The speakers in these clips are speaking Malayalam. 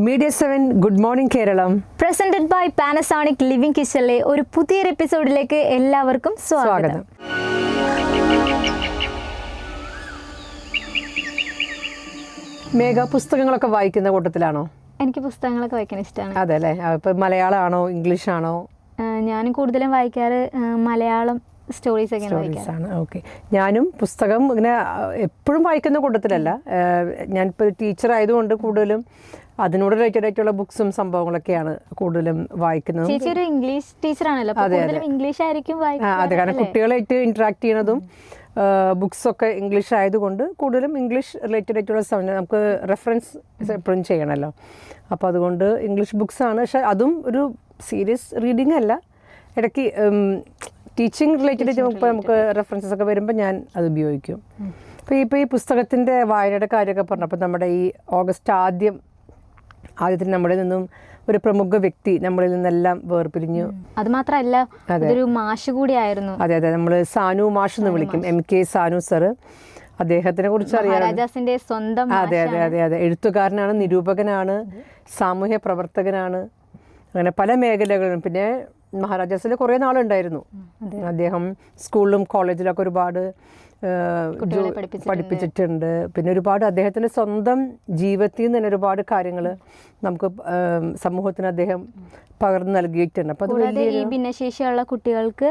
Media 7 good morning Keralam presented by Panasonic living കിച്ചണിലെ ഒരു പുതിയൊരു എപ്പിസോഡിലേക്ക് എല്ലാവർക്കും സ്വാഗതം. മേഘ പുസ്തകങ്ങളൊക്കെ വായിക്കുന്ന കൂട്ടത്തിലാണോ? എനിക്ക് പുസ്തകങ്ങളൊക്കെ വായിക്കാൻ ഇഷ്ടമാണ്. അതെ അല്ലേ. ഇപ്പം മലയാളമാണോ ഇംഗ്ലീഷ് ആണോ? ഞാനും കൂടുതലും വായിക്കാറ് മലയാളം സ്റ്റോറീസ് ആണ്. ഓക്കെ. ഞാനും പുസ്തകം ഇങ്ങനെ എപ്പോഴും വായിക്കുന്ന കൂട്ടത്തിലല്ല. ഞാനിപ്പോൾ ടീച്ചർ ആയതുകൊണ്ട് കൂടുതലും അതിനോട് റിലേറ്റഡ് ആയിട്ടുള്ള ബുക്സും സംഭവങ്ങളൊക്കെയാണ് കൂടുതലും വായിക്കുന്നത്. ചേച്ചി ഒരു ഇംഗ്ലീഷ് ടീച്ചറാണല്ലോ. ഇംഗ്ലീഷ് ആയിരിക്കും. അതെ, കാരണം കുട്ടികളായിട്ട് ഇന്ററാക്ട് ചെയ്യുന്നതും ബുക്സൊക്കെ ഇംഗ്ലീഷ് ആയതുകൊണ്ട് കൂടുതലും ഇംഗ്ലീഷ് റിലേറ്റഡ് ആയിട്ടുള്ള നമുക്ക് റെഫറൻസ് എപ്പോഴും ചെയ്യണമല്ലോ. അപ്പോൾ അതുകൊണ്ട് ഇംഗ്ലീഷ് ബുക്സാണ്. പക്ഷേ അതും ഒരു സീരിയസ് റീഡിംഗ് അല്ല. ഇടയ്ക്ക് ടീച്ചിങ് റിലേറ്റഡ് ഇപ്പോൾ നമുക്ക് റെഫറൻസസ് ഒക്കെ വരുമ്പോൾ ഞാൻ അത് ഉപയോഗിക്കും. ഇപ്പോൾ ഈ പുസ്തകത്തിൻ്റെ വായനയുടെ കാര്യമൊക്കെ പറഞ്ഞപ്പോൾ നമ്മുടെ ഈ ഓഗസ്റ്റ് ആദ്യത്തിന് നമ്മളിൽ നിന്നും ഒരു പ്രമുഖ വ്യക്തി നമ്മളിൽ നിന്നെല്ലാം വേർപിരിഞ്ഞു. അത് മാത്രമല്ല, അതൊരു മാഷ് കൂടിയായിരുന്നു. അതെ, നമ്മൾ സാനു മാഷ് എന്ന് വിളിക്കും. MK Sanu sir. അദ്ദേഹത്തിനെ കുറിച്ച് അറിയാം. സ്വന്തം. അതെ. എഴുത്തുകാരനാണ്, നിരൂപകനാണ്, സാമൂഹ്യ പ്രവർത്തകനാണ്, അങ്ങനെ പല മേഖലകളിലും. പിന്നെ മഹാരാജാസിൽ കുറേ നാളുണ്ടായിരുന്നു. അദ്ദേഹം സ്കൂളിലും കോളേജിലൊക്കെ ഒരുപാട് പഠിപ്പിച്ചിട്ടുണ്ട്. പിന്നെ ഒരുപാട് അദ്ദേഹത്തിൻ്റെ സ്വന്തം ജീവിതത്തിൽ നിന്ന് തന്നെ ഒരുപാട് കാര്യങ്ങൾ നമുക്ക് സമൂഹത്തിന് അദ്ദേഹം പകർന്നു നൽകിയിട്ടുണ്ട്. അപ്പോൾ കൂടാതെ ഈ ഭിന്നശേഷിയുള്ള കുട്ടികൾക്ക്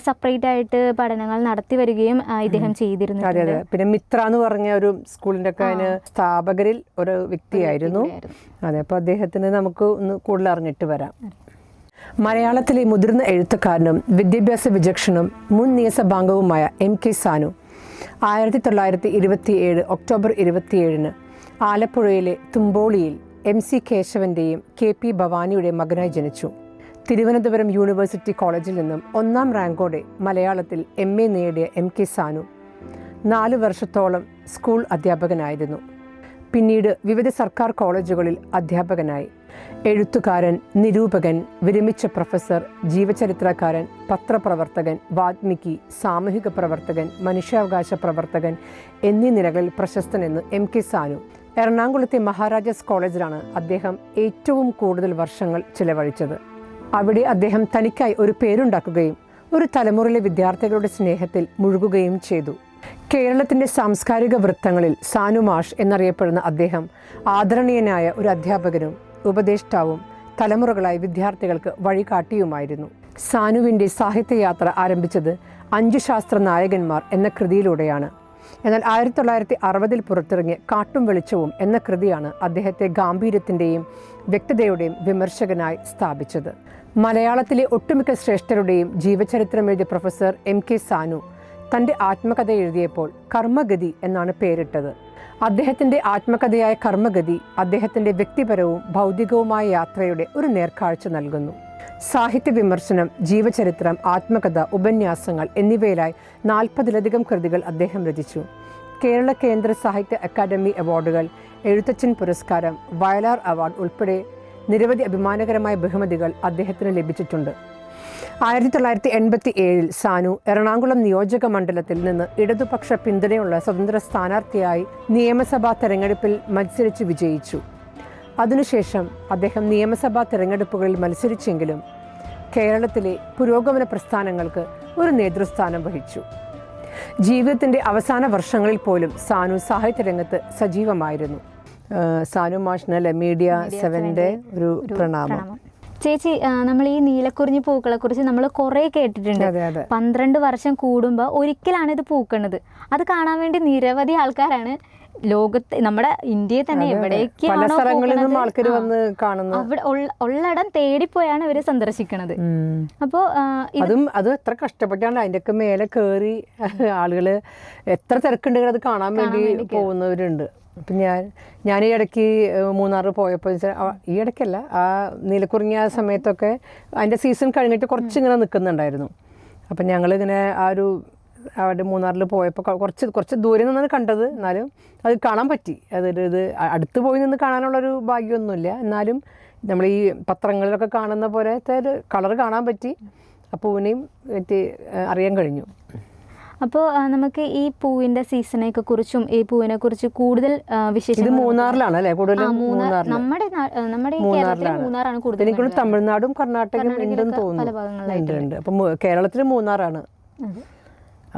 സെപ്പറേറ്റ് ആയിട്ട് പഠനങ്ങൾ നടത്തി വരികയും ഇദ്ദേഹം ചെയ്തിരുന്നു. അതെ. പിന്നെ മിത്ര എന്ന് പറഞ്ഞ ഒരു സ്കൂളിൻ്റെ ഒക്കെ അതിന് സ്ഥാപകരിൽ ഒരു വ്യക്തിയായിരുന്നു. അതെ. അപ്പോൾ അദ്ദേഹത്തിന് നമുക്ക് ഒന്ന് കൂടുതൽ അറിഞ്ഞിട്ട് വരാം. മലയാളത്തിലെ മുതിർന്ന എഴുത്തുകാരനും വിദ്യാഭ്യാസ വിചക്ഷണനും മുൻ നിയമസഭാംഗവുമായ MK സാനു 1927 ഒക്ടോബർ 27 ആലപ്പുഴയിലെ തുമ്പോളിയിൽ MC കേശവൻ്റെയും KP ഭവാനിയുടെയും മകനായി ജനിച്ചു. തിരുവനന്തപുരം യൂണിവേഴ്സിറ്റി കോളേജിൽ നിന്നും 1ാം റാങ്കോടെ മലയാളത്തിൽ MA നേടിയ MK സാനു 4 വർഷത്തോളം സ്കൂൾ അധ്യാപകനായിരുന്നു. പിന്നീട് വിവിധ സർക്കാർ കോളേജുകളിൽ അധ്യാപകനായി. എഴുത്തുകാരൻ, നിരൂപകൻ, വിരമിച്ച പ്രൊഫസർ, ജീവചരിത്രകാരൻ, പത്രപ്രവർത്തകൻ, വാഗ്മികി, സാമൂഹിക പ്രവർത്തകൻ, മനുഷ്യാവകാശ പ്രവർത്തകൻ എന്നീ നിലകളിൽ പ്രശസ്തനെന്ന് MK സാനു. എറണാകുളത്തെ മഹാരാജാസ് കോളേജിലാണ് അദ്ദേഹം ഏറ്റവും കൂടുതൽ വർഷങ്ങൾ ചിലവഴിച്ചത്. അവിടെ അദ്ദേഹം തനിക്കായി ഒരു പേരുണ്ടാക്കുകയും ഒരു തലമുറയിലെ വിദ്യാർത്ഥികളുടെ സ്നേഹത്തിൽ മുഴുകുകയും ചെയ്തു. കേരളത്തിൻ്റെ സാംസ്കാരിക വൃത്തങ്ങളിൽ സാനു മാഷ് എന്നറിയപ്പെടുന്ന അദ്ദേഹം ആദരണീയനായ ഒരു അധ്യാപകനും ഉപദേഷ്ടാവും തലമുറകളായി വിദ്യാർത്ഥികൾക്ക് വഴികാട്ടിയുമായിരുന്നു. സാനുവിൻ്റെ സാഹിത്യയാത്ര ആരംഭിച്ചത് 5 ശാസ്ത്ര നായകന്മാർ എന്ന കൃതിയിലൂടെയാണ്. എന്നാൽ 1960 പുറത്തിറങ്ങിയ കാട്ടും വെളിച്ചവും എന്ന കൃതിയാണ് അദ്ദേഹത്തെ ഗാംഭീര്യത്തിൻ്റെയും വ്യക്തതയുടെയും വിമർശകനായി സ്ഥാപിച്ചത്. മലയാളത്തിലെ ഒട്ടുമിക്ക ശ്രേഷ്ഠരുടെയും ജീവചരിത്രം എഴുതിയ പ്രൊഫസർ MK സാനു തൻ്റെ ആത്മകഥ എഴുതിയപ്പോൾ കർമ്മഗതി എന്നാണ് പേരിട്ടത്. അദ്ദേഹത്തിൻ്റെ ആത്മകഥയായ കർമ്മഗതി അദ്ദേഹത്തിൻ്റെ വ്യക്തിപരവും ഭൗതികവുമായ യാത്രയുടെ ഒരു നേർക്കാഴ്ച നൽകുന്നു. സാഹിത്യ വിമർശനം, ജീവചരിത്രം, ആത്മകഥ, ഉപന്യാസങ്ങൾ എന്നിവയിലായി 40ലധികം കൃതികൾ അദ്ദേഹം രചിച്ചു. കേരള കേന്ദ്ര സാഹിത്യ അക്കാദമി അവാർഡുകൾ, എഴുത്തച്ഛൻ പുരസ്കാരം, വയലാർ അവാർഡ് ഉൾപ്പെടെ നിരവധി അഭിമാനകരമായ ബഹുമതികൾ അദ്ദേഹത്തിന് ലഭിച്ചിട്ടുണ്ട്. 1987 സാനു എറണാകുളം നിയോജക മണ്ഡലത്തിൽ നിന്ന് ഇടതുപക്ഷ പിന്തുണയുള്ള സ്വതന്ത്ര സ്ഥാനാർത്ഥിയായി നിയമസഭാ തെരഞ്ഞെടുപ്പിൽ മത്സരിച്ച് വിജയിച്ചു. അതിനുശേഷം അദ്ദേഹം നിയമസഭാ തെരഞ്ഞെടുപ്പുകളിൽ മത്സരിച്ചെങ്കിലും കേരളത്തിലെ പുരോഗമന പ്രസ്ഥാനങ്ങൾക്ക് ഒരു നേതൃസ്ഥാനം വഹിച്ചു. ജീവിതത്തിൻ്റെ അവസാന വർഷങ്ങളിൽ പോലും സാനു സാഹിത്യരംഗത്ത് സജീവമായിരുന്നു. സാനു മാഷിന് മീഡിയ 7 ഒരു പ്രണാമം. ചേച്ചി, നമ്മൾ ഈ നീലക്കുറിഞ്ഞി പൂക്കളെ കുറിച്ച് നമ്മൾ കുറെ കേട്ടിട്ടുണ്ട്. 12 വർഷം കൂടുമ്പോൾ ഒരിക്കലാണ് ഇത് പൂക്കുന്നത്. അത് കാണാൻ വേണ്ടി നിരവധി ആൾക്കാരാണ് ലോകത്ത്, നമ്മുടെ ഇന്ത്യയിൽ തന്നെ എവിടേക്കാണോ ആൾക്കാർ വന്ന് കാണുന്നത്, അവിടെ ഉള്ളിടം തേടിപ്പോയാണ് ഇവര് സന്ദർശിക്കുന്നത്. അപ്പോ അത് എത്ര കഷ്ടപ്പെട്ടാണ് അതിൻ്റെയൊക്കെ മേലെ കയറി ആളുകള് എത്ര തിരക്കുണ്ടെങ്കിൽ അത് കാണാൻ വേണ്ടി പോകുന്നവരുണ്ട്. അപ്പം ഞാൻ ഈ ഇടയ്ക്ക് മൂന്നാർ പോയപ്പോൾ ഈ ഇടയ്ക്കല്ല, ആ നീലക്കുറിഞ്ഞ സമയത്തൊക്കെ അതിൻ്റെ സീസൺ കഴിഞ്ഞിട്ട് കുറച്ചിങ്ങനെ നിൽക്കുന്നുണ്ടായിരുന്നു. അപ്പം ഞങ്ങളിങ്ങനെ അവിടെ മൂന്നാറിൽ പോയപ്പോൾ കുറച്ച് ദൂരെ നിന്നാണ് കണ്ടത്. എന്നാലും അത് കാണാൻ പറ്റി. ഇത് അടുത്ത് പോയി നിന്ന് കാണാനുള്ളൊരു ഭാഗ്യമൊന്നുമില്ല. എന്നാലും നമ്മൾ ഈ പത്രങ്ങളിലൊക്കെ കാണുന്ന പോലത്തെ കളർ കാണാൻ പറ്റി. ആ പൂവിനെയും അറിയാൻ കഴിഞ്ഞു. അപ്പോൾ നമുക്ക് ഈ പൂവിന്റെ സീസണെ കുറിച്ചും ഈ പൂവിനെ കുറിച്ച് കൂടുതൽ വിശേഷം മൂന്നാറിലാണ് അല്ലേ കൂടുതലും? നമ്മുടെ കേരളത്തിൽ മൂന്നാറാണ് കൂടുതൽ. തമിഴ്നാടും കർണാടകയും പല ഭാഗങ്ങളിലായിട്ടുണ്ട്. അപ്പം കേരളത്തിൽ മൂന്നാറാണ്.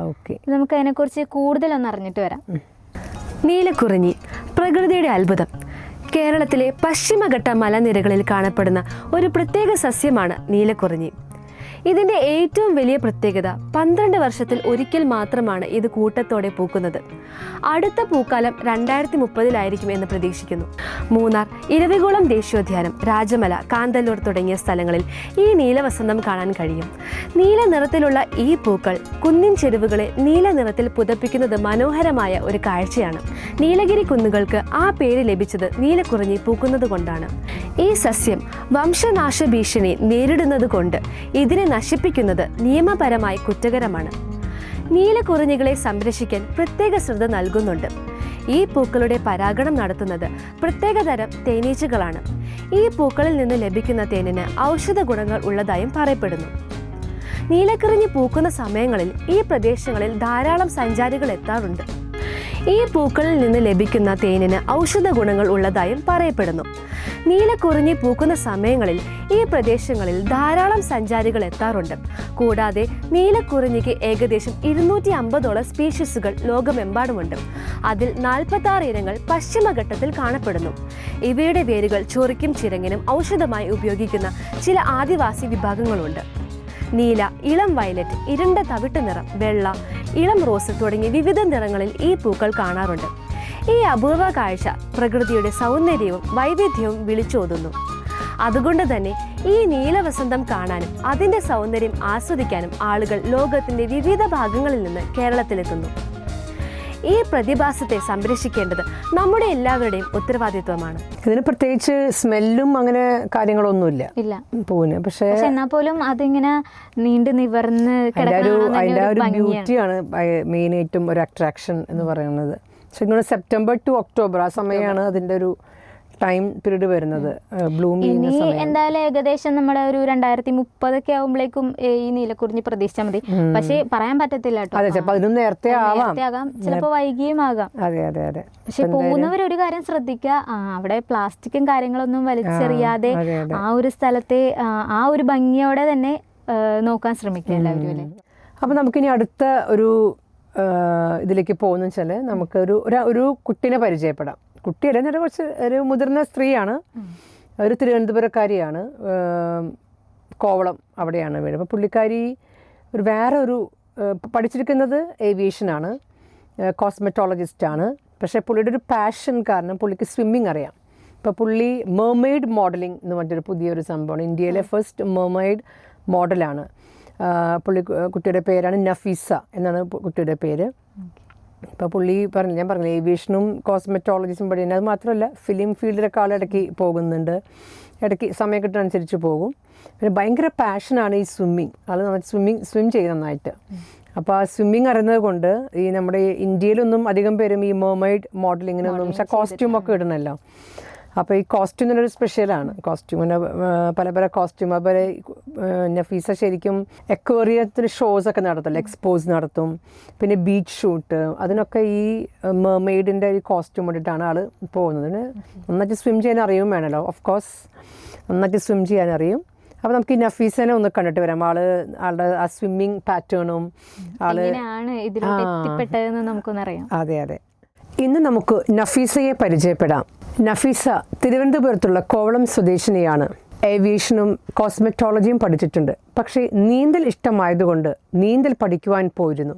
ഓക്കെ, നമുക്ക് അതിനെക്കുറിച്ച് കൂടുതലൊന്ന് അറിഞ്ഞിട്ട് വരാം. നീലക്കുറിഞ്ഞി പ്രകൃതിയുടെ അത്ഭുതം. കേരളത്തിലെ പശ്ചിമഘട്ട മലനിരകളിൽ കാണപ്പെടുന്ന ഒരു പ്രത്യേക സസ്യമാണ് നീലക്കുറിഞ്ഞി. ഇതിൻ്റെ ഏറ്റവും വലിയ പ്രത്യേകത 12 വർഷത്തിൽ ഒരിക്കൽ മാത്രമാണ് ഇത് കൂട്ടത്തോടെ പൂക്കുന്നത്. അടുത്ത പൂക്കാലം 2030 എന്ന് പ്രതീക്ഷിക്കുന്നു. മൂന്നാർ, ഇരവികുളം ദേശീയോദ്യാനം, രാജമല, കാന്തല്ലൂർ തുടങ്ങിയ സ്ഥലങ്ങളിൽ ഈ നീലവസന്തം കാണാൻ കഴിയും. നീല നിറത്തിലുള്ള ഈ പൂക്കൾ കുന്നിൻ ചെരുവുകളെ നീല നിറത്തിൽ പുതപ്പിക്കുന്നത് മനോഹരമായ ഒരു കാഴ്ചയാണ്. നീലഗിരി കുന്നുകൾക്ക് ആ പേര് ലഭിച്ചത് നീലക്കുറിഞ്ഞി പൂക്കുന്നത് കൊണ്ടാണ്. ഈ സസ്യം വംശനാശ ഭീഷണി നേരിടുന്നത് കൊണ്ട് ഇതിനെ നശിപ്പിക്കുന്നത് നിയമപരമായി കുറ്റകരമാണ്. നീലക്കുറിഞ്ഞികളെ സംരക്ഷിക്കാൻ പ്രത്യേക ശ്രദ്ധ നൽകുന്നുണ്ട്. ഈ പൂക്കളുടെ പരാഗണം നടത്തുന്നത് പ്രത്യേകതരം തേനീച്ചകളാണ്. ഈ പൂക്കളിൽ നിന്ന് ലഭിക്കുന്ന തേനിന് ഔഷധ ഗുണങ്ങൾ ഉള്ളതായും പറയപ്പെടുന്നു. നീലക്കുറിഞ്ഞി പൂക്കുന്ന സമയങ്ങളിൽ ഈ പ്രദേശങ്ങളിൽ ധാരാളം സഞ്ചാരികൾ എത്താറുണ്ട്. ഈ പൂക്കളിൽ നിന്ന് ലഭിക്കുന്ന തേനിന് ഔഷധ ഗുണങ്ങൾ ഉള്ളതായും പറയപ്പെടുന്നു. നീലക്കുറിഞ്ഞി പൂക്കുന്ന സമയങ്ങളിൽ ഈ പ്രദേശങ്ങളിൽ ധാരാളം സഞ്ചാരികൾ എത്താറുണ്ട്. കൂടാതെ നീലക്കുറിഞ്ഞിക്ക് ഏകദേശം 250ഓളം സ്പീഷീസുകൾ ലോകമെമ്പാടുമുണ്ട്. അതിൽ 46 ഇനങ്ങൾ പശ്ചിമഘട്ടത്തിൽ കാണപ്പെടുന്നു. ഇവയുടെ വേരുകൾ ചൊറിക്കും ചിരങ്ങിനും ഔഷധമായി ഉപയോഗിക്കുന്ന ചില ആദിവാസി വിഭാഗങ്ങളുണ്ട്. നീല, ഇളം വയലറ്റ്, ഇരുണ്ട തവിട്ട് നിറം, വെള്ള, ഇളം റോസ് തുടങ്ങി വിവിധ നിറങ്ങളിൽ ഈ പൂക്കൾ കാണാറുണ്ട്. ഈ അപൂർവ കാഴ്ച പ്രകൃതിയുടെ സൗന്ദര്യവും വൈവിധ്യവും വിളിച്ചോതുന്നു. അതുകൊണ്ട് തന്നെ ഈ നീലവസന്തം കാണാനും അതിൻ്റെ സൗന്ദര്യം ആസ്വദിക്കാനും ആളുകൾ ലോകത്തിൻ്റെ വിവിധ ഭാഗങ്ങളിൽ നിന്ന് കേരളത്തിലെത്തുന്നു. ഈ പ്രതിഭാസത്തെ സംരക്ഷിക്കേണ്ടത് നമ്മുടെ എല്ലാവരുടെയും ഉത്തരവാദിത്വമാണ്. ഇതിന് പ്രത്യേകിച്ച് സ്മെല്ലും അങ്ങനെ കാര്യങ്ങളൊന്നുമില്ല പൂവിന്. പക്ഷേ എന്നാൽ പോലും അതിങ്ങനെ നീണ്ടു നിവർന്ന് അതിൻ്റെ ഒരു ബ്യൂട്ടിയാണ് മെയിനായിട്ടും ഒരു അട്രാക്ഷൻ എന്ന് പറയുന്നത്. പക്ഷെ ഇങ്ങനെ സെപ്റ്റംബർ ടു ഒക്ടോബർ ആ സമയമാണ് അതിൻ്റെ ഒരു ടൈം പീരീഡ് വരുന്നത്, ബ്ലൂം ചെയ്യുന്ന സമയം. എന്തായാലും ഏകദേശം നമ്മുടെ ഒരു 2030 ആകുമ്പോഴേക്കും ഈ നീലക്കുറിഞ്ഞി പ്രതീക്ഷിച്ചാൽ മതി. പക്ഷെ പറയാൻ പറ്റത്തില്ല കേട്ടോ. അതെ, ചിലപ്പോൾ അതിനും നേരത്തെ ആവാം, ചിലപ്പോൾ വൈകിയും ആകാം. അതെ അതെ അതെ. പക്ഷെ പോകുന്നവർ ഒരു കാര്യം ശ്രദ്ധിക്കുക, അവിടെ പ്ലാസ്റ്റിക്കും കാര്യങ്ങളൊന്നും വലിച്ചെറിയാതെ ആ ഒരു സ്ഥലത്തെ ആ ഒരു ഭംഗിയോടെ തന്നെ നോക്കാൻ ശ്രമിക്കുക എല്ലാവരും അല്ലേ. അപ്പം നമുക്കിനി അടുത്ത ഒരു ഇതിലേക്ക് പോകുന്ന വെച്ചാൽ നമുക്ക് ഒരു കുട്ടീനെ പരിചയപ്പെടാം. കുട്ടിയല്ല, നേരെ കുറച്ച് ഒരു മുതിർന്ന സ്ത്രീയാണ്, ഒരു തിരുവനന്തപുരക്കാരിയാണ്, കോവളം അവിടെയാണ് വീട്. അപ്പോൾ പുള്ളിക്കാരി വേറെ ഒരു പഠിച്ചിരിക്കുന്നത് ഏവിയേഷനാണ്, കോസ്മെറ്റോളജിസ്റ്റാണ്. പക്ഷേ പുള്ളിയുടെ ഒരു പാഷൻ കാരണം പുള്ളിക്ക് സ്വിമ്മിങ് അറിയാം. ഇപ്പോൾ പുള്ളി മെർമെയ്ഡ് മോഡലിംഗ് എന്ന് പറഞ്ഞൊരു പുതിയൊരു സംഭവമാണ്, ഇന്ത്യയിലെ ഫസ്റ്റ് മെർമെയ്ഡ് മോഡലാണ്. കുട്ടിയുടെ പേരാണ് നഫീസ എന്നാണ് കുട്ടിയുടെ പേര്. ഇപ്പോൾ പുള്ളി ഞാൻ പറഞ്ഞില്ല ഏവിയേഷനും കോസ്മെറ്റോളജിസ്റ്റും പഠിക്കുന്നത്. അത് മാത്രമല്ല ഫിലിം ഫീൽഡിലൊക്കെ ആളിടയ്ക്ക് പോകുന്നുണ്ട്, ഇടയ്ക്ക് സമയം കിട്ടുന്നതനുസരിച്ച് പോകും. പിന്നെ ഭയങ്കര പാഷനാണ് ഈ സ്വിമ്മിങ്. ആൾ സ്വിം ചെയ്യും നന്നായിട്ട്. അപ്പോൾ ആ സ്വിമ്മിങ് അറിയുന്നത് കൊണ്ട് ഈ നമ്മുടെ ഇന്ത്യയിലൊന്നും അധികം പേരും ഈ മെർമെയ്ഡ് മോഡലിങ്ങിനൊന്നും പക്ഷേ കോസ്റ്റ്യൂമൊക്കെ ഇടണമല്ലോ. അപ്പോൾ ഈ കോസ്റ്റ്യൂം എന്നൊരു സ്പെഷ്യലാണ്. കോസ്റ്റ്യൂമിന് പല പല കോസ്റ്റ്യൂം. അതുപോലെ നഫീസ ശരിക്കും എക്വേറിയത്തിന് ഷോസൊക്കെ നടത്തുമല്ലോ, എക്സ്പോസ് നടത്തും. പിന്നെ ബീച്ച് ഷൂട്ട്, അതിനൊക്കെ ഈ മെർമെയ്ഡിൻ്റെ ഈ കോസ്റ്റ്യൂം ഇട്ടിട്ടാണ് ആൾ പോകുന്നത്. നന്നായിട്ട് സ്വിം ചെയ്യാൻ അറിയും വേണമല്ലോ, ഓഫ് കോഴ്സ് നന്നായിട്ട് സ്വിം ചെയ്യാൻ അറിയും. അപ്പോൾ നമുക്ക് ഈ നഫീസനെ ഒന്ന് കണ്ടിട്ട് വരാം. ആളുടെ ആ സ്വിമ്മിങ് പാറ്റേണും അതെ അതെ. ഇന്ന് നമുക്ക് നഫീസയെ പരിചയപ്പെടാം. നഫീസ തിരുവനന്തപുരത്തുള്ള കോവളം സ്വദേശിനിയാണ്. ഏവിയേഷനും കോസ്മെറ്റോളജിയും പഠിച്ചിട്ടുണ്ട്. പക്ഷേ നീന്തൽ ഇഷ്ടമായതുകൊണ്ട് നീന്തൽ പഠിക്കുവാൻ പോയിരുന്നു.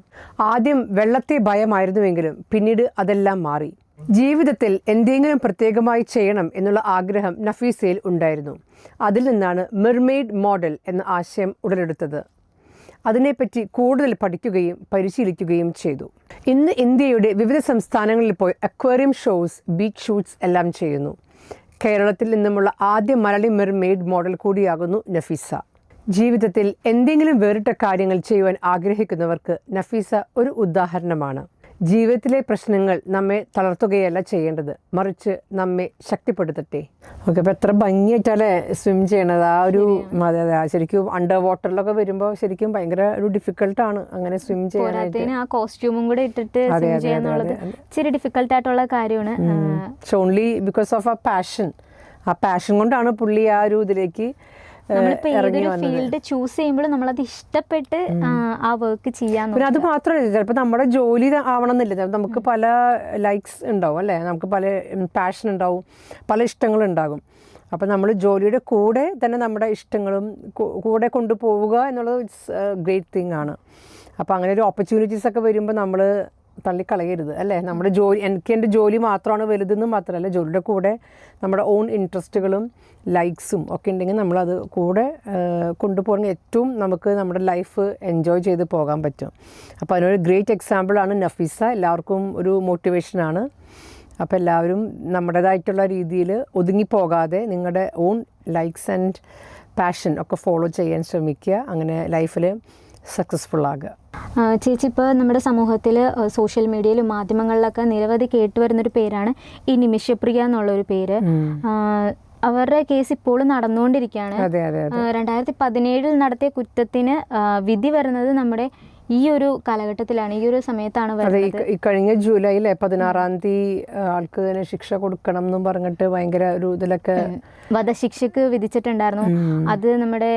ആദ്യം വെള്ളത്തെ ഭയമായിരുന്നുവെങ്കിലും പിന്നീട് അതെല്ലാം മാറി. ജീവിതത്തിൽ എന്തെങ്കിലും പ്രത്യേകമായി ചെയ്യണം എന്നുള്ള ആഗ്രഹം നഫീസയിൽ ഉണ്ടായിരുന്നു. അതിൽ നിന്നാണ് മെർമെയ്ഡ് മോഡൽ എന്ന ആശയം ഉടലെടുത്തത്. അതിനെപ്പറ്റി കൂടുതൽ പഠിക്കുകയും പരിശീലിക്കുകയും ചെയ്തു. ഇന്ന് ഇന്ത്യയുടെ വിവിധ സംസ്ഥാനങ്ങളിൽ പോയി അക്വേറിയം ഷോസ്, ബീച്ച് ഷൂട്ട്സ് എല്ലാം ചെയ്യുന്നു. കേരളത്തിൽ നിന്നുമുള്ള ആദ്യ മലയാളി മെർമെയ്ഡ് മോഡൽ കൂടിയാകുന്നു നഫീസ. ജീവിതത്തിൽ എന്തെങ്കിലും വേറിട്ട കാര്യങ്ങൾ ചെയ്യുവാൻ ആഗ്രഹിക്കുന്നവർക്ക് നഫീസ ഒരു ഉദാഹരണമാണ്. ജീവിതത്തിലെ പ്രശ്നങ്ങൾ നമ്മെ തളർത്തുകയല്ല ചെയ്യേണ്ടത്, മറിച്ച് നമ്മെ ശക്തിപ്പെടുത്തട്ടെ. ഓക്കെ, അപ്പോൾ എത്ര ഭംഗിയായിട്ടല്ലേ സ്വിം ചെയ്യണത്. ആ ഒരു അതെ അതെ ശരിക്കും അണ്ടർ വാട്ടറിലൊക്കെ വരുമ്പോൾ ശരിക്കും ഭയങ്കര ഒരു ഡിഫിക്കൽട്ടാണ് അങ്ങനെ സ്വിം ചെയ്യാനായിട്ട്. ആ കോസ്റ്റ്യൂമും കൂടെ ഇട്ടിട്ട് swim ചെയ്യാന്നുള്ളത് ഇച്ചിരി ഡിഫിക്കൽട്ട് ആയിട്ടുള്ള കാര്യമാണ്. ഓൺലി ബിക്കോസ് ഓഫ് ആ പാഷൻ കൊണ്ടാണ് പുള്ളി ആ ഒരു ഇതിലേക്ക് ഫീൽഡ് ചൂസ് ചെയ്യുമ്പോൾ നമ്മളത് ഇഷ്ടപ്പെട്ട് ആ വർക്ക് ചെയ്യാൻ. പിന്നെ അത് മാത്രമല്ല, ചിലപ്പോൾ നമ്മുടെ ജോലി ആവണം എന്നില്ല, നമുക്ക് പല ലൈക്സ് ഉണ്ടാവും അല്ലേ, നമുക്ക് പല പാഷൻ ഉണ്ടാവും, പല ഇഷ്ടങ്ങളുണ്ടാകും. അപ്പോൾ നമ്മൾ ജോലിയുടെ കൂടെ തന്നെ നമ്മുടെ ഇഷ്ടങ്ങളും കൂടെ കൊണ്ടുപോവുക എന്നുള്ളത് ഇറ്റ്സ് ഗ്രേറ്റ് തിങ് ആണ്. അപ്പോൾ അങ്ങനെ ഒരു ഓപ്പർച്യൂണിറ്റീസ് ഒക്കെ വരുമ്പോൾ നമ്മൾ തള്ളിക്കളയരുത് അല്ലേ. നമ്മുടെ ജോലി, എനിക്ക് എൻ്റെ ജോലി മാത്രമാണ് വലുതെന്ന് മാത്രമല്ല, ജോലിയുടെ കൂടെ നമ്മുടെ ഓൺ ഇൻട്രസ്റ്റുകളും ലൈക്സും ഒക്കെ ഉണ്ടെങ്കിൽ നമ്മളത് കൂടെ കൊണ്ടുപോകണമെങ്കിൽ ഏറ്റവും നമുക്ക് നമ്മുടെ ലൈഫ് എൻജോയ് ചെയ്ത് പോകാൻ പറ്റും. അപ്പോൾ അതിനൊരു ഗ്രേറ്റ് എക്സാമ്പിളാണ് നഫീസ. എല്ലാവർക്കും ഒരു മോട്ടിവേഷനാണ്. അപ്പോൾ എല്ലാവരും നമ്മുടേതായിട്ടുള്ള രീതിയിൽ ഒതുങ്ങിപ്പോകാതെ നിങ്ങളുടെ ഓൺ ലൈക്സ് ആൻഡ് പാഷൻ ഒക്കെ ഫോളോ ചെയ്യാൻ ശ്രമിക്കുക. അങ്ങനെ ലൈഫിൽ സക്സസ്ഫുൾ ആകുക. ചേച്ചി, ഇപ്പോൾ നമ്മുടെ സമൂഹത്തിൽ സോഷ്യൽ മീഡിയയിലും മാധ്യമങ്ങളിലൊക്കെ നിരവധി കേട്ടുവരുന്നൊരു പേരാണ് ഈ നിമിഷപ്രിയ എന്നുള്ളൊരു പേര്. അവരുടെ കേസ് ഇപ്പോഴും നടന്നുകൊണ്ടിരിക്കുകയാണ്. 2017 നടത്തിയ കുറ്റത്തിന് വിധി വരുന്നത് നമ്മുടെ ഈ ഒരു കാലഘട്ടത്തിലാണ്, ഈ ഒരു സമയത്താണ് വരുന്നത്. ഈ കഴിഞ്ഞ ജൂലൈയിലെ 16-ാം തീയതി ആൾക്ക് തന്നെ ശിക്ഷ കൊടുക്കണം എന്നും പറഞ്ഞിട്ട് ഭയങ്കര ഒരു ഇതിലൊക്കെ വധശിക്ഷക്ക് വിധിച്ചിട്ടുണ്ടായിരുന്നു. അത് നമ്മുടെ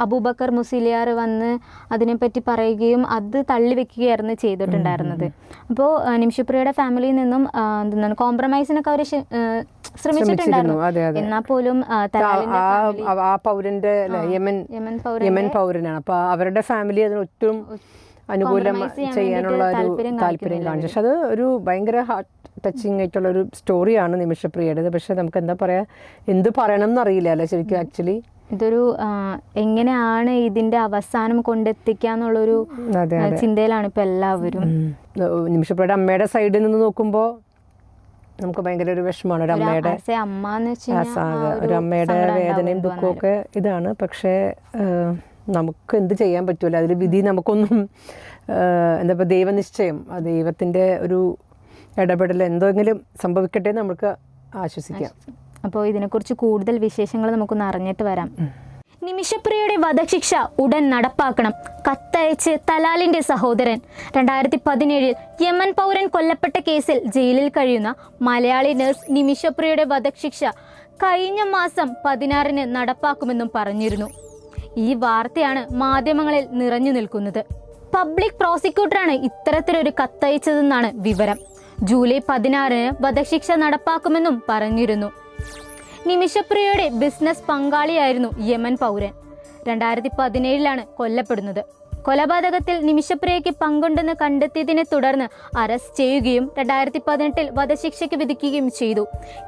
അബൂബക്കർ മുസ്ലിയാർ വന്ന് അതിനെപ്പറ്റി പറയുകയും അത് തള്ളിവെക്കുകയായിരുന്നു ചെയ്തിട്ടുണ്ടായിരുന്നത്. അപ്പോൾ നിമിഷപ്രിയയുടെ ഫാമിലിയിൽ നിന്നും എന്താണ് കോംപ്രമൈസിനൊക്കെ അവർ ശ്രമിച്ചിട്ടുണ്ടായിരുന്നു. എന്നാൽ പോലും ആ പൗരന്റെ യമൻ പൗരനാണ്. അപ്പൊ അവരുടെ ഫാമിലി അതിനൊട്ടും അനുകൂലം ചെയ്യാനുള്ള ഒരു താല്പര്യം കാണിച്ചു. പക്ഷെ അത് ഒരു ഭയങ്കര ഹാർട്ട് ടച്ചിങ് ആയിട്ടുള്ള ഒരു സ്റ്റോറിയാണ് നിമിഷപ്രിയയുടേത്. പക്ഷെ നമുക്ക് എന്താ പറയാ, എന്ത് പറയണം എന്നറിയില്ല അല്ലേ ശരിക്കും. ആക്ച്വലി ഇതൊരു എങ്ങനെയാണ് ഇതിന്റെ അവസാനം കൊണ്ടെത്തിക്കാന്നുള്ളൊരു ചിന്തയിലാണ് ഇപ്പൊ എല്ലാവരും. നിമിഷപ്രിയയുടെ അമ്മയുടെ സൈഡിൽ നിന്ന് നോക്കുമ്പോൾ നമുക്ക് ഭയങ്കര ഒരു വിഷമമാണ്. ഒരു അമ്മയുടെ വേദനയും ദുഃഖവും ഒക്കെ ഇതാണ്. പക്ഷേ നമുക്ക് എന്ത് ചെയ്യാൻ പറ്റൂല, അതിൽ വിധി നമുക്കൊന്നും എന്താ പറയുക, ദൈവനിശ്ചയം, ദൈവത്തിൻ്റെ ഒരു ഇടപെടൽ എന്തെങ്കിലും സംഭവിക്കട്ടെ എന്ന് നമുക്ക് ആശ്വസിക്കാം. അപ്പോൾ ഇതിനെക്കുറിച്ച് കൂടുതൽ വിശേഷങ്ങൾ നമുക്കൊന്ന് അറിഞ്ഞിട്ട് വരാം. നിമിഷപ്രിയയുടെ വധശിക്ഷ ഉടൻ നടപ്പാക്കണം, കത്തയച്ച് തലാലിന്റെ സഹോദരൻ. 2017 യമൻ പൗരൻ കൊല്ലപ്പെട്ട കേസിൽ ജയിലിൽ കഴിയുന്ന മലയാളി നഴ്സ് നിമിഷപ്രിയയുടെ വധശിക്ഷ കഴിഞ്ഞ മാസം 16 നടപ്പാക്കുമെന്നും പറഞ്ഞിരുന്നു. ഈ വാർത്തയാണ് മാധ്യമങ്ങളിൽ നിറഞ്ഞു നിൽക്കുന്നത്. പബ്ലിക് പ്രോസിക്യൂട്ടറാണ് ഇത്തരത്തിലൊരു കത്തയച്ചതെന്നാണ് വിവരം. ജൂലൈ 16 വധശിക്ഷ നടപ്പാക്കുമെന്നും പറഞ്ഞിരുന്നു. നിമിഷപ്രിയയുടെ ബിസിനസ് പങ്കാളിയായിരുന്നു യമൻ പൗരൻ. 2017 കൊല്ലപ്പെടുന്നത്. കൊലപാതകത്തിൽ നിമിഷപ്രിയയ്ക്ക് പങ്കുണ്ടെന്ന് കണ്ടെത്തിയതിനെ തുടർന്ന് അറസ്റ്റ് ചെയ്യുകയും 2018 വധശിക്ഷയ്ക്ക് വിധിക്കുകയും ചെയ്തു.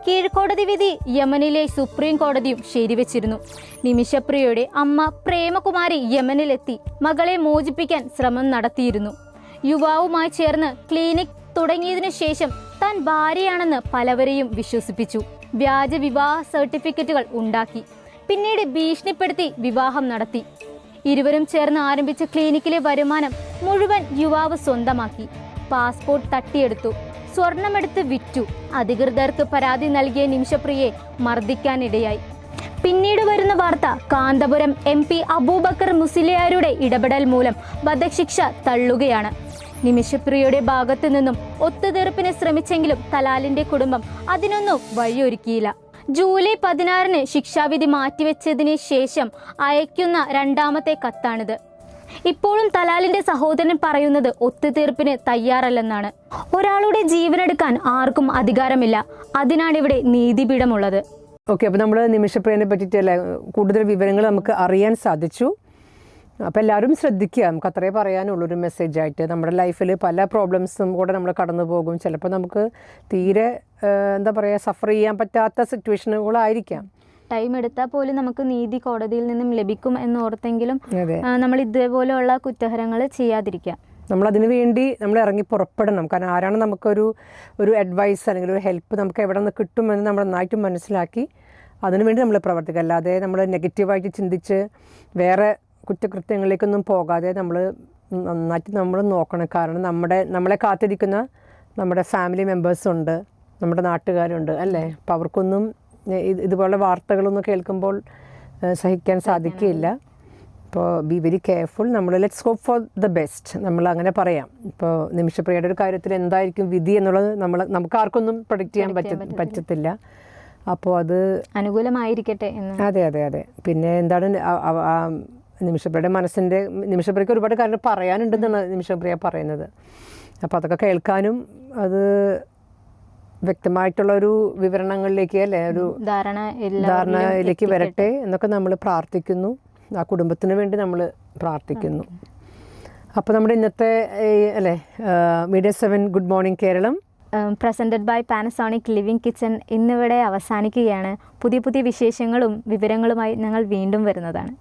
കീഴ്ക്കോടതി വിധി യമനിലെ സുപ്രീം കോടതിയും ശരിവെച്ചിരുന്നു. നിമിഷപ്രിയയുടെ അമ്മ പ്രേമകുമാരി യമനിലെത്തി മകളെ മോചിപ്പിക്കാൻ ശ്രമം നടത്തിയിരുന്നു. യുവാവുമായി ചേർന്ന് ക്ലിനിക് തുടങ്ങിയതിനു ശേഷം താൻ ഭാര്യയാണെന്ന് പലവരെയും വിശ്വസിപ്പിച്ചു. വ്യാജ വിവാഹ സർട്ടിഫിക്കറ്റുകൾ ഉണ്ടാക്കി. പിന്നീട് ഭീഷണിപ്പെടുത്തി വിവാഹം നടത്തി. ഇരുവരും ചേർന്ന് ആരംഭിച്ച ക്ലിനിക്കിലെ വരുമാനം മുഴുവൻ യുവാവ് സ്വന്തമാക്കി. പാസ്പോർട്ട് തട്ടിയെടുത്തു, സ്വർണമെടുത്ത് വിറ്റു. അധികൃതർക്ക് പരാതി നൽകിയ നിമിഷപ്രിയയെ മർദ്ദിക്കാനിടയായി. പിന്നീട് വരുന്ന വാർത്ത കാന്തപുരം MP അബൂബക്കർ മുസ്ലിയാരുടെ ഇടപെടൽ മൂലം വധശിക്ഷ തള്ളുകയാണ്. നിമിഷപ്രിയയുടെ ഭാഗത്തു നിന്നും ഒത്തുതീർപ്പിന് ശ്രമിച്ചെങ്കിലും തലാലിന്റെ കുടുംബം അതിനൊന്നും വഴിയൊരുക്കിയില്ല. ജൂലൈ 16 ശിക്ഷാവിധി മാറ്റിവെച്ചതിന് ശേഷം അയക്കുന്ന രണ്ടാമത്തെ കത്താണിത്. ഇപ്പോഴും തലാലിന്റെ സഹോദരൻ പറയുന്നത് ഒത്തുതീർപ്പിന് തയ്യാറല്ലെന്നാണ്. ഒരാളുടെ ജീവനെടുക്കാൻ ആർക്കും അധികാരമില്ല, അതിനാണ് ഇവിടെ നീതിപീഠമുള്ളത്. ഓക്കെ, അപ്പോൾ നമ്മൾ നിമിഷപ്രിയനെ പറ്റിയിട്ടല്ല കൂടുതൽ വിവരങ്ങൾ നമുക്ക് അറിയാൻ സാധിച്ചു. അപ്പോൾ എല്ലാവരും ശ്രദ്ധിക്കുക, നമുക്ക് അത്രേ പറയാനുള്ളൊരു മെസ്സേജായിട്ട്. നമ്മുടെ ലൈഫിൽ പല പ്രോബ്ലംസും കൂടെ നമ്മൾ കടന്നു പോകും. ചിലപ്പോൾ നമുക്ക് തീരെ എന്താ പറയുക സഫർ ചെയ്യാൻ പറ്റാത്ത സിറ്റുവേഷനുകളായിരിക്കാം. ടൈം എടുത്താൽ പോലും നമുക്ക് നീതി കോടതിയിൽ നിന്നും ലഭിക്കും എന്നോർത്തെങ്കിലും നമ്മൾ ഇതേപോലെയുള്ള കുറ്റകരങ്ങൾ ചെയ്യാതിരിക്കാം. നമ്മളതിനു വേണ്ടി നമ്മൾ ഇറങ്ങി പുറപ്പെടണം. കാരണം ആരാണ് നമുക്കൊരു അഡ്വൈസ് അല്ലെങ്കിൽ ഒരു ഹെൽപ്പ് നമുക്ക് എവിടെ നിന്ന് കിട്ടുമെന്ന് നമ്മൾ നന്നായിട്ട് മനസ്സിലാക്കി അതിനുവേണ്ടി നമ്മൾ പ്രവർത്തിക്കുക. അല്ലാതെ നമ്മൾ നെഗറ്റീവായിട്ട് ചിന്തിച്ച് വേറെ കുറ്റകൃത്യങ്ങളിലേക്കൊന്നും പോകാതെ നമ്മൾ നന്നായിട്ട് നമ്മൾ നോക്കണം. കാരണം നമ്മളെ കാത്തിരിക്കുന്ന നമ്മുടെ ഫാമിലി മെമ്പേഴ്സുണ്ട്, നമ്മുടെ നാട്ടുകാരുണ്ട് അല്ലേ. അപ്പോൾ അവർക്കൊന്നും ഇതുപോലുള്ള വാർത്തകളൊന്നും കേൾക്കുമ്പോൾ സഹിക്കാൻ സാധിക്കില്ല. ഇപ്പോൾ ബി വെരി കെയർഫുൾ. നമ്മൾ let's hope for the best, നമ്മൾ അങ്ങനെ പറയാം. ഇപ്പോൾ നിമിഷപ്രിയയുടെ ഒരു കാര്യത്തിൽ എന്തായിരിക്കും വിധി എന്നുള്ളത് നമുക്ക് ആർക്കൊന്നും പ്രൊഡിക്റ്റ് ചെയ്യാൻ പറ്റത്തില്ല. അപ്പോൾ അത് അനുകൂലമായിരിക്കട്ടെ. അതെ അതെ അതെ. പിന്നെ എന്താണ് നിമിഷപ്രിയയുടെ നിമിഷപ്രിയക്ക് ഒരുപാട് കാര്യങ്ങൾ പറയാനുണ്ടെന്നാണ് നിമിഷപ്രിയ പറയുന്നത്. അപ്പോൾ അതൊക്കെ കേൾക്കാനും അത് വ്യക്തമായിട്ടുള്ള ഒരു വിവരണങ്ങളിലേക്ക് അല്ലേ, ഒരു ധാരണയിലേക്ക് വരട്ടെ എന്നൊക്കെ നമ്മൾ പ്രാർത്ഥിക്കുന്നു. ആ കുടുംബത്തിന് വേണ്ടി നമ്മൾ പ്രാർത്ഥിക്കുന്നു. അപ്പോൾ നമ്മുടെ ഇന്നത്തെ അല്ലേ media 7 good morning Keralam presented by Panasonic living kitchen ഇന്നിവിടെ അവസാനിക്കുകയാണ്. പുതിയ പുതിയ വിശേഷങ്ങളും വിവരങ്ങളുമായി ഞങ്ങൾ വീണ്ടും വരുന്നതാണ്.